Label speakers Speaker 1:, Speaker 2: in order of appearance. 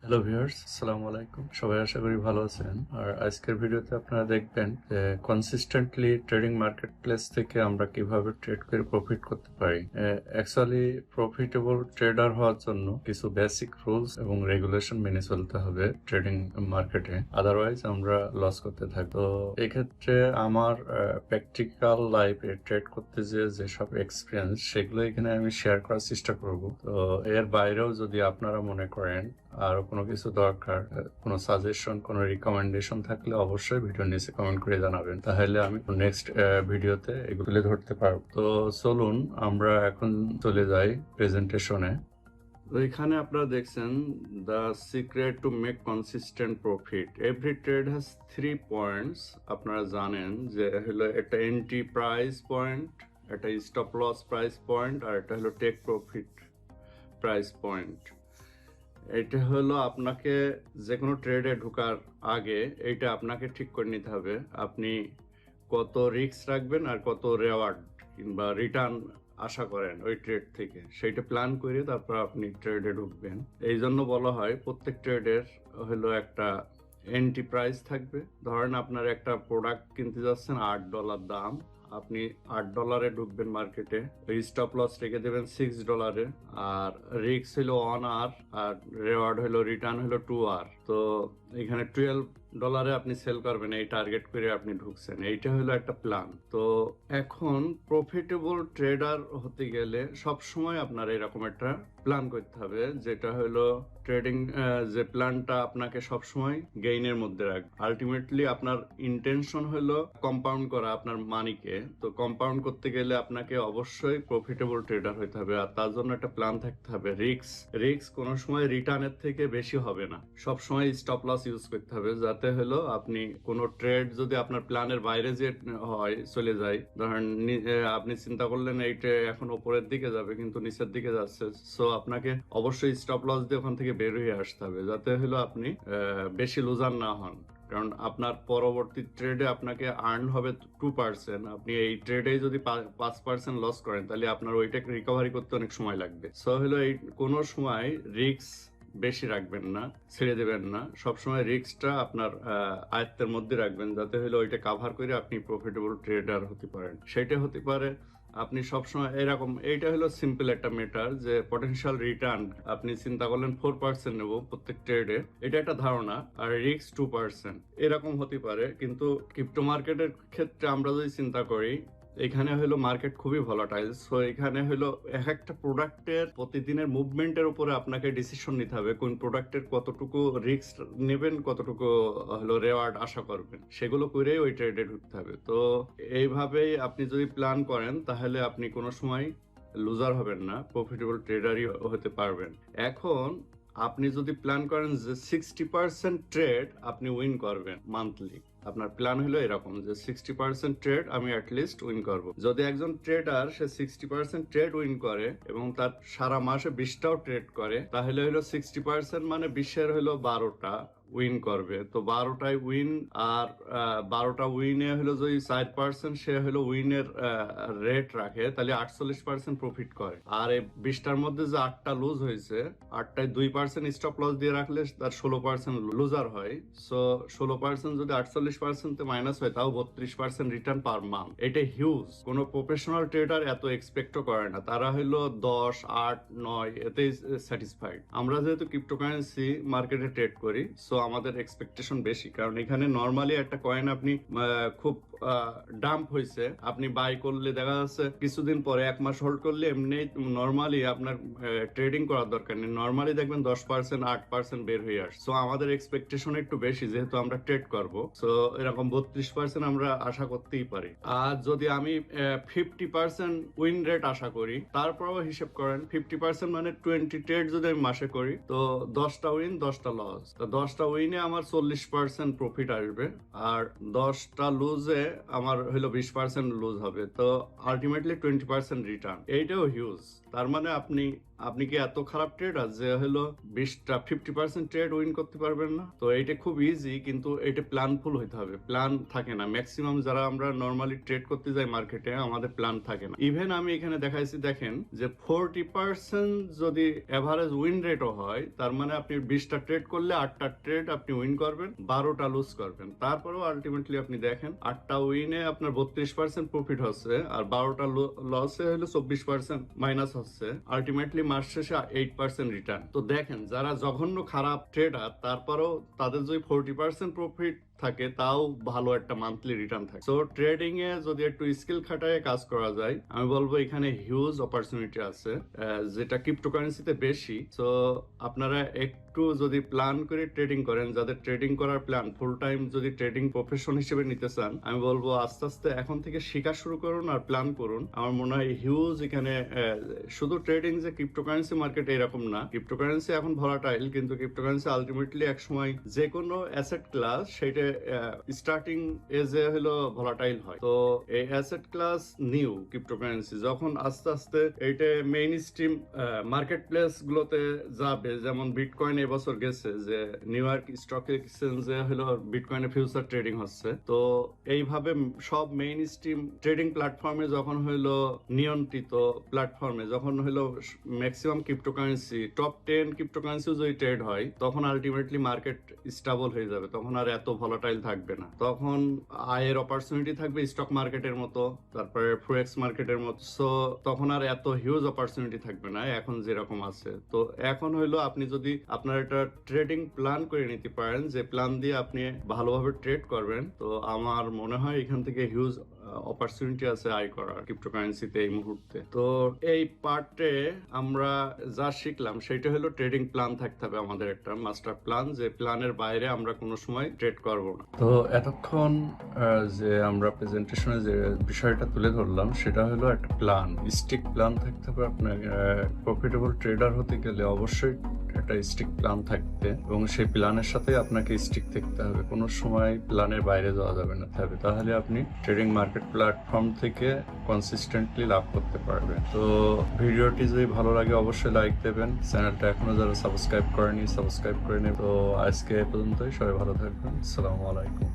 Speaker 1: Hello viewers, আসসালামু আলাইকুম। সবাই আশা করি ভালো আছেন। আর আজকের ভিডিওতে আপনারা দেখবেন যে কনসিস্টেন্টলি ট্রেডিং মার্কেট প্লেস থেকে আমরা কিভাবে ট্রেড করে প্রফিট করতে পারি। অ্যাকচুয়ালি প্রফিটেবল ট্রেডার হওয়ার জন্য কিছু বেসিক রুলস এবং রেগুলেশন মেনে চলতে হবে ট্রেডিং মার্কেটে, আদারওয়াইজ আমরা লস করতে থাকি। তো এক্ষেত্রে আমার প্র্যাকটিক্যাল লাইফে ট্রেড করতে যেসব এক্সপিরিয়েন্স সেগুলো এখানে আমি শেয়ার করার চেষ্টা করব। তো এর বাইরেও যদি আপনারা মনে করেন আরো কোনো কিছু দরকার, কোনো সাজেশন, কোনো রিকমেন্ডেশন থাকলে অবশ্যই ভিডিওর নিচে কমেন্ট করে জানাবেন, তাহলে আমি নেক্সট ভিডিওতে এগুলো তুলে ধরতে পারবো। তো চলুন আমরা এখন চলে যাই প্রেজেন্টেশনে। তো এখানে আপনারা দেখছেন the secret to make consistent profit. Every trade has 3 points. আপনারা জানেন যে হলো একটা এন্ট্রি প্রাইস পয়েন্ট, একটা স্টপ লস প্রাইস পয়েন্ট, আর এটা হলো টেক প্রফিট প্রাইস পয়েন্ট। এটা হলো আপনাকে যে কোনো ট্রেডে ঢোকার আগে এইটা আপনাকে ঠিক করে নিতে হবে, আপনি কত রিস্ক রাখবেন আর কত রেওয়ার্ড কিংবা রিটার্ন আশা করেন ওই ট্রেড থেকে, সেইটা প্ল্যান করে তারপর আপনি ট্রেডে ঢুকবেন। এই জন্য বলা হয় প্রত্যেক ট্রেডের হলো একটা এন্ট্রি প্রাইস থাকবে। ধরেন আপনার একটা প্রোডাক্ট কিনতে যাচ্ছেন $8 দাম, আপনি $8 ঢুকবেন মার্কেটে, ওই স্টপ লস রেখে দেবেন $6, আর রিস্ক হলো $1 আর রেওয়ার্ড হলো রিটার্ন হলো $2। তো এখানে $12 আপনি সেল করবেন, এই টার্গেট করে আপনি ঢুকছেন। এইটা হলো একটা প্ল্যান। তো এখন প্রফিটেবল ট্রেডার হতে গেলে সব সময় আপনার এরকম একটা প্ল্যান করতে হবে, যেটা হলো ট্রেডিং যে প্ল্যানটা আপনাকে সবসময় গেইনের মধ্যে রাখবে। আলটিমেটলি আপনার ইন্টেনশন হলো কম্পাউন্ড করা আপনার মানিকে। তো কম্পাউন্ড করতে গেলে আপনাকে অবশ্যই প্রফিটেবল ট্রেডার হতে হবে, আর তার জন্য একটা প্ল্যান থাকতে হবে। রিস্ক কোনো সময় রিটার্নের থেকে বেশি হবে না, সব সময় স্টপ লস ইউজ করতে হবে, যাতে হলো আপনি কোনো ট্রেড যদি আপনার প্ল্যানের বাইরে যে হয় চলে যায়, ধরেন আপনি চিন্তা করলেন এইটা এখন উপরের দিকে যাবে কিন্তু নিচের দিকে যাচ্ছে, সো আপনাকে অবশ্যই স্টপ লস দিয়ে ওখান থেকে বের হয়ে আসতে হবে, যাতে হলো আপনি বেশি লুজার না হন। কারণ আপনার পরবর্তী ট্রেডে আপনাকে আর্ন হবে 2%, আপনি এই ট্রেডে যদি 5% লস করেন তাহলে আপনার ওইটাকে রিকভারি করতে অনেক সময় লাগবে। সো হলো এই কোনো সময় রিস্ক বেশি রাখবেন না, ছেড়ে দেবেন না, সবসময় রিস্কটা আপনার আয়ত্তের মধ্যে রাখবেন, যাতে হলো ওইটা কাভার করে আপনি প্রফিটেবল ট্রেডার হতে পারেন। সেটা হতে পারে আপনি সবসময় এরকম, এইটা হলো সিম্পল একটা ম্যাটার যে পটেনশিয়াল রিটার্ন আপনি চিন্তা করলেন 4% নেব প্রত্যেক ট্রেডে, এটা একটা ধারণা, আর রিস্ক 2%, এরকম হতে পারে। কিন্তু ক্রিপ্টো মার্কেটের ক্ষেত্রে আমরা যদি চিন্তা করি, এখানে হলো মার্কেট খুবই ভলাটাইল। সো এখানে হলো এক একটা প্রোডাক্টের প্রতিদিনের মুভমেন্টের উপরে আপনাকে ডিসিশন নিতে হবে কোন প্রোডাক্টের কতটুকু রিস্ক নেবেন, কতটুকু হলো রেওয়ার্ড আশা করবেন, সেগুলো করেই ওই ট্রেডে ঢুকতে হবে। তো এইভাবেই আপনি যদি প্ল্যান করেন তাহলে আপনি কোনো সময় লুজার হবেন না, প্রফিটেবল ট্রেডারই হতে পারবেন। এখন আপনি যদি প্ল্যান করেন যে 60% ট্রেড আপনি উইন করবেন মান্থলি, আপনার প্ল্যান হলো এরকম যে 60% ট্রেড আমি অ্যাটলিস্ট উইন করব। যদি একজন ট্রেডার সে 60% ট্রেড উইন করে এবং তার সারা মাসে 20টাও ট্রেড করে, তাহলে হলো 60% মানে 20-এর হলো 12টা উইন করবে। তো 12টায় উইন, আর 12টা উইনে হলো যদি 4% সে হলো উইনের রেট রাখে, তাহলে 48% প্রফিট করে। আর এই 20টার মধ্যে যে 8টা লুজ হয়েছে, 8টায় 2% স্টপ লস দিয়ে রাখলে তার 16% লুজার হয়। সো 16% যদি 48% মাইনাস হয়, তাও 32% রিটার্ন পার মান্থ। এটা হিউজ। কোনো প্রফেশনাল ট্রেডার এত এক্সপেক্টও করে না, তারা হলো 10, 8, 9 এতেই স্যাটিসফাইড। আমরা যেহেতু ক্রিপ্টোকারেন্সি মার্কেটে ট্রেড করি, সো আমাদের এক্সপেকটেশন বেশি, কারণ এখানে নর্মালি একটা কয়েন আপনি খুব ডাম্প হয়েছে, আপনি বাই করলে দেখা যাচ্ছে কিছুদিন পরে 1 মাস হোল্ড করলে এমনি নর্মালি আপনার ট্রেডিং করার দরকার নেই, নর্মালি দেখবেন 10%, 8% বের হয়ে আসে। সো আমাদের এক্সপেকটেশন একটু বেশি, যেহেতু আমরা ট্রেড করব, সো এরকম 32% আমরা আশা করতেই পারি। আর যদি আমি 50% উইন রেট আশা করি, তারপরও হিসেব করেন 50% মানে 20 ট্রেড যদি আমি মাসে করি, তো 10টা উইন 10টা লস, তো 10টা উইনে আমার 40% প্রফিট আসবে, আর 10টা লুজে আমার হলো 20% লুজ হবে। তো আলটিমেটলি 20% রিটার্ন, এইটাও হিউজ। তার মানে আপনি আপনি কি এত খারাপ ট্রেডার যে হলো 50% ট্রেড উইন করতে পারবেন না? তো এটা খুব ইজি, কিন্তু এটা প্ল্যানফুল হইতে হবে। প্ল্যান থাকে না, ম্যাক্সিমাম যারা আমরা নর্মালি ট্রেড করতে যাই মার্কেটে, আমাদের প্ল্যান থাকে না। ইভেন আমি এখানে দেখাইছি, দেখেন যে 40% যদি এভারেজ উইন রেটও হয়, তার মানে আপনি 20টা ট্রেড করলে 8টা ট্রেড আপনি উইন করবেন, 12টা লুজ করবেন। তারপরেও আলটিমেটলি আপনি দেখেন 8টা উইনে আপনার 32% প্রফিট হচ্ছে, আর 12টা লসে হলো 24% মাইনাস হচ্ছে। আলটিমেটলি মাস শেষে 8% রিটার্ন। তো দেখেন যারা জঘন্য খারাপ ট্রেডার, তারপরেও তাদের যদি 40% প্রফিট থাকে, তাও ভালো একটা মান্থলি রিটার্ন থাকে। সো ট্রেডিং এ যদি একটু স্কিল খাটায় কাজ করা যায়, আমি বলবো এখানে হিউজ অপরচুনিটি আছে, যেটা ক্রিপ্টোকারেন্সিতে বেশি। সো আপনারা একটু যদি প্ল্যান করে ট্রেডিং করেন, যাদের ট্রেডিং করার প্ল্যান ফুল টাইম যদি ট্রেডিং প্রফেশন হিসেবে নিতে চান, আমি বলবো আস্তে আস্তে এখন থেকে শেখা শুরু করুন আর প্ল্যান করুন। আমার মনে হয় হিউজ এখানে শুধু ট্রেডিং যে ক্রিপ্টোকারেন্সি মার্কেট এরকম না, ক্রিপ্টোকারেন্সি এখন ভলাটাইল, কিন্তু ক্রিপ্টোকারেন্সি আলটিমেটলি এক সময় যে কোনো অ্যাসেট ক্লাস সেটা স্টার্টিং এজে হলো ভলাটাইল হয়। তো এই অ্যাসেট ক্লাস নিউ ক্রিপ্টোকারেন্সি যখন আস্তে আস্তে এইটা মেইন স্ট্রিম মার্কেট প্লেস গুলোতে যাবে, যেমন বিটকয়েন এবছর গেছে যে নিউ ইয়র্ক স্টক এক্সচেঞ্জে হলো বিটকয়েনের ফিউচার ট্রেডিং হচ্ছে। তো এইভাবে সব মেইন স্ট্রিম ট্রেডিং প্ল্যাটফর্মে যখন হইলো নিয়ন্ত্রিত প্ল্যাটফর্মে যখন হইলো ম্যাক্সিমাম ক্রিপ্টোকারেন্সি টপ 10 ক্রিপ্টোকারেন্সি যদি ট্রেড হয়, তখন আলটিমেটলি মার্কেট স্টেবল হয়ে যাবে, তখন আর এত ভলাটাইল থাকবে না, তখন আয়ের অপরচুনিটি থাকবে স্টক মার্কেটের মতো, তারপরে ফরেক্স মার্কেটের মতো। সো তখন আর এত হিউজ অপরচুনিটি থাকবে না এখন যেরকম আছে। তো এখন হইলো আপনি যদি আপনার একটা ট্রেডিং প্ল্যান করে নিতে পারেন, যে প্ল্যান দিয়ে আপনি ভালোভাবে ট্রেড করবেন, তো আমার মনে হয় এখান থেকে হিউজ অপরচুনিটি আছে আয় করার ক্রিপ্টোকারেন্সিতে এই মুহূর্তে। তো এই পার্টে আমরা যা শিখলাম সেটা হলো ট্রেডিং প্ল্যান থাকতে হবে আমাদের, একটা মাস্টার প্ল্যান, যে প্ল্যানের বাইরে আমরা কোনো সময় ট্রেড করব না। তো এতক্ষণ যে আমরা প্রেজেন্টেশনে যে বিষয়টা তুলে ধরলাম সেটা হলো একটা প্ল্যান, স্টিক প্ল্যান থাকতে হবে। আপনার প্রফিটেবল ট্রেডার হতে গেলে অবশ্যই একটা স্টিক প্ল্যান থাকবে, এবং সেই প্ল্যানের সাথে আপনাকে স্টিক থাকতে হবে, কোনো সময় প্ল্যানের বাইরে যাওয়া যাবে না। তাহলে আপনি ট্রেডিং মার্কেট প্ল্যাটফর্ম থেকে কনসিস্টেন্টলি লাভ করতে পারবেন। তো ভিডিওটি যদি ভালো লাগে অবশ্যই লাইক দেবেন, চ্যানেলটা এখনো যারা সাবস্ক্রাইব করেনি সাবস্ক্রাইব করে নেবেন। তো আজকে এ পর্যন্তই, সবাই ভালো থাকবেন, আসসালামু আলাইকুম।